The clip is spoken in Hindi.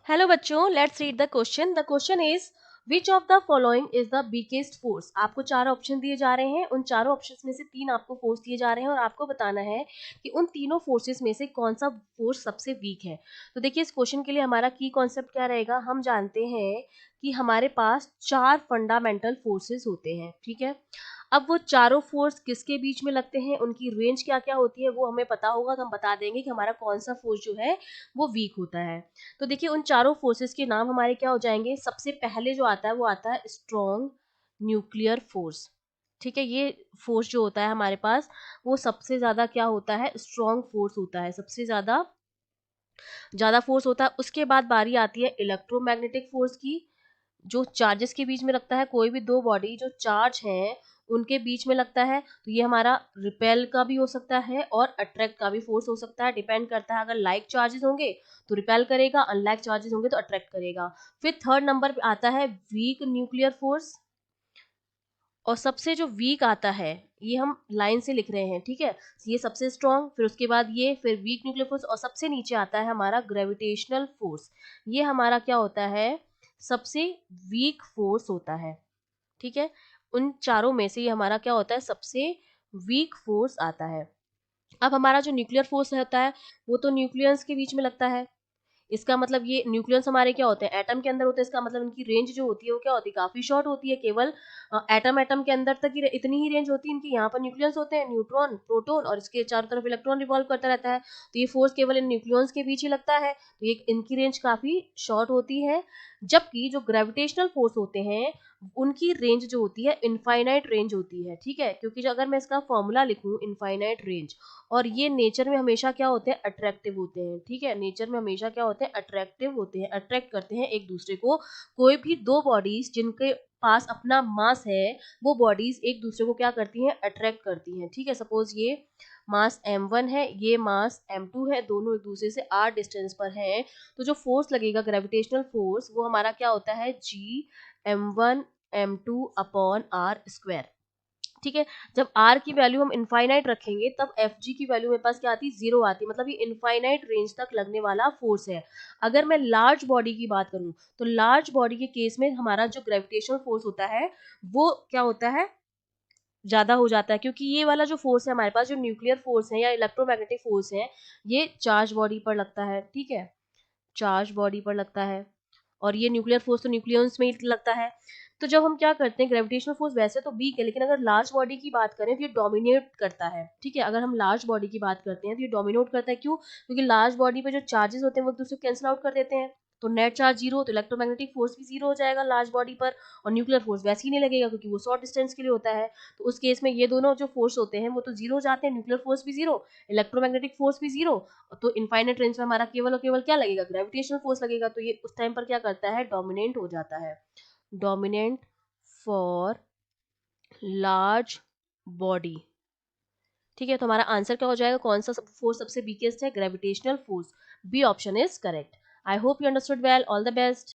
हेलो बच्चों, let's read the question. The question is which of the following is the weakest force. आपको चार ऑप्शन दिए जा रहे हैं, उन चारों ऑप्शंस में से तीन आपको फोर्स दिए जा रहे हैं और आपको बताना है कि उन तीनों फोर्सेस में से कौन सा फोर्स सबसे वीक है। तो देखिए, इस क्वेश्चन के लिए हमारा की कॉन्सेप्ट क्या रहेगा। हम जानते हैं कि हमारे पास चार फंडामेंटल फोर्सेस होते हैं, ठीक है। अब वो चारों फोर्स किसके बीच में लगते हैं, उनकी रेंज क्या क्या होती है, वो हमें पता होगा तो हम बता देंगे कि हमारा कौन सा फोर्स जो है वो वीक होता है। तो देखिए, उन चारों फोर्सेस के नाम हमारे क्या हो जाएंगे। सबसे पहले जो आता है वो आता है स्ट्रॉन्ग न्यूक्लियर फोर्स। ठीक है, ये फोर्स जो होता है हमारे पास, वो सबसे ज्यादा क्या होता है, स्ट्रॉन्ग फोर्स होता है, सबसे ज्यादा ज्यादा फोर्स होता है। उसके बाद बारी आती है इलेक्ट्रोमैग्नेटिक फोर्स की, जो चार्जेस के बीच में लगता है। कोई भी दो बॉडी जो चार्ज हैं उनके बीच में लगता है, तो ये हमारा रिपेल का भी हो सकता है और अट्रैक्ट का भी फोर्स हो सकता है, डिपेंड करता है। अगर लाइक चार्जेस होंगे तो रिपेल करेगा, अनलाइक चार्जेस होंगे तो अट्रैक्ट करेगा। फिर थर्ड नंबर पे आता है वीक न्यूक्लियर फोर्स, और सबसे जो वीक आता है ये हम लाइन से लिख रहे हैं, ठीक है। ये सबसे स्ट्रॉन्ग, फिर उसके बाद ये, फिर वीक न्यूक्लियर फोर्स, और सबसे नीचे आता है हमारा ग्रेविटेशनल फोर्स। ये हमारा क्या होता है, सबसे वीक फोर्स होता है, ठीक है। उन चारों में से ये हमारा क्या होता है, सबसे वीक फोर्स आता है। अब हमारा जो न्यूक्लियर फोर्स होता है वो तो न्यूक्लियस के बीच में लगता है। इसका मतलब ये न्यूक्लियस हमारे क्या होते हैं, एटम के अंदर होते हैं। इसका मतलब इनकी रेंज जो होती है वो क्या होती है, काफी शॉर्ट होती है। केवल एटम एटम के अंदर तक ही इतनी ही रेंज होती है इनकी। यहाँ पर न्यूक्लियस होते हैं, न्यूट्रॉन प्रोटॉन, और इसके चारों तरफ इलेक्ट्रॉन रिवॉल्व करता रहता है। तो ये फोर्स केवल इन न्यूक्लियस के बीच ही लगता है, तो ये इनकी रेंज काफी शॉर्ट होती है। जबकि जो ग्रेविटेशनल फोर्स होते हैं उनकी रेंज जो होती है इनफाइनाइट रेंज होती है, ठीक है। क्योंकि जो अगर मैं इसका फॉर्मूला लिखूं, इनफाइनाइट रेंज, और ये नेचर में हमेशा क्या होते हैं, अट्रैक्टिव होते हैं, ठीक है। नेचर में हमेशा क्या होते हैं, अट्रैक्टिव होते हैं, अट्रैक्ट करते हैं एक दूसरे को। कोई भी दो बॉडीज जिनके पास अपना मास है, वो बॉडीज एक दूसरे को क्या करती हैं, अट्रैक्ट करती हैं, ठीक है। सपोज ये मास m1 है, ये मास m2 है, दोनों एक दूसरे से r डिस्टेंस पर हैं। तो जो फोर्स लगेगा, ग्रेविटेशनल फोर्स, वो हमारा क्या होता है, g m1 m2 upon r square, ठीक है। जब r की वैल्यू हम इनफाइनाइट रखेंगे तब fg की वैल्यू मेरे पास क्या आती है, जीरो आती है। मतलब ये इनफाइनाइट रेंज तक लगने वाला फोर्स है। अगर मैं लार्ज बॉडी की बात करूं तो लार्ज बॉडी के केस में हमारा जो ग्रेविटेशनल फोर्स होता है वो क्या होता है, ज्यादा हो जाता है। क्योंकि ये वाला जो फोर्स है हमारे पास, जो न्यूक्लियर फोर्स है या इलेक्ट्रोमैग्नेटिक फोर्स है, ये चार्ज बॉडी पर लगता है, ठीक है, चार्ज बॉडी पर लगता है। और ये न्यूक्लियर फोर्स तो न्यूक्लियस में ही लगता है। तो जब हम क्या करते हैं, ग्रेविटेशनल फोर्स वैसे तो वीक है, लेकिन अगर लार्ज बॉडी की बात करें तो ये डोमिनेट करता है, ठीक है। अगर हम लार्ज बॉडी की बात करते हैं तो ये डोमिनेट करता है। क्यों? क्योंकि लार्ज बॉडी पे जो चार्जेस होते हैं वो एक दूसरे को कैंसिल आउट कर देते हैं, तो नेट चार्ज जीरो, तो इलेक्ट्रोमैग्नेटिक फोर्स भी जीरो हो जाएगा लार्ज बॉडी पर। और न्यूक्लियर फोर्स वैसे ही नहीं लगेगा क्योंकि वो शॉर्ट डिस्टेंस के लिए होता है। तो उस केस में ये दोनों जो फोर्स होते हैं वो तो जीरो हो जाते हैं, न्यूक्लियर फोर्स भी जीरो, इलेक्ट्रोमैग्नेटिक फोर्स भी जीरो। तो इनफाइनाइट रेंज में हमारा केवल और केवल क्या लगेगा, ग्रेविटेशनल फोर्स लगेगा। तो ये उस टाइम पर क्या करता है, डोमिनेंट हो जाता है, डोमिनेंट फॉर लार्ज बॉडी, ठीक है। तो हमारा आंसर क्या हो जाएगा, कौन सा फोर्स सबसे वीकेस्ट है, gravitational force. B option is correct. I hope you understood well. All the best.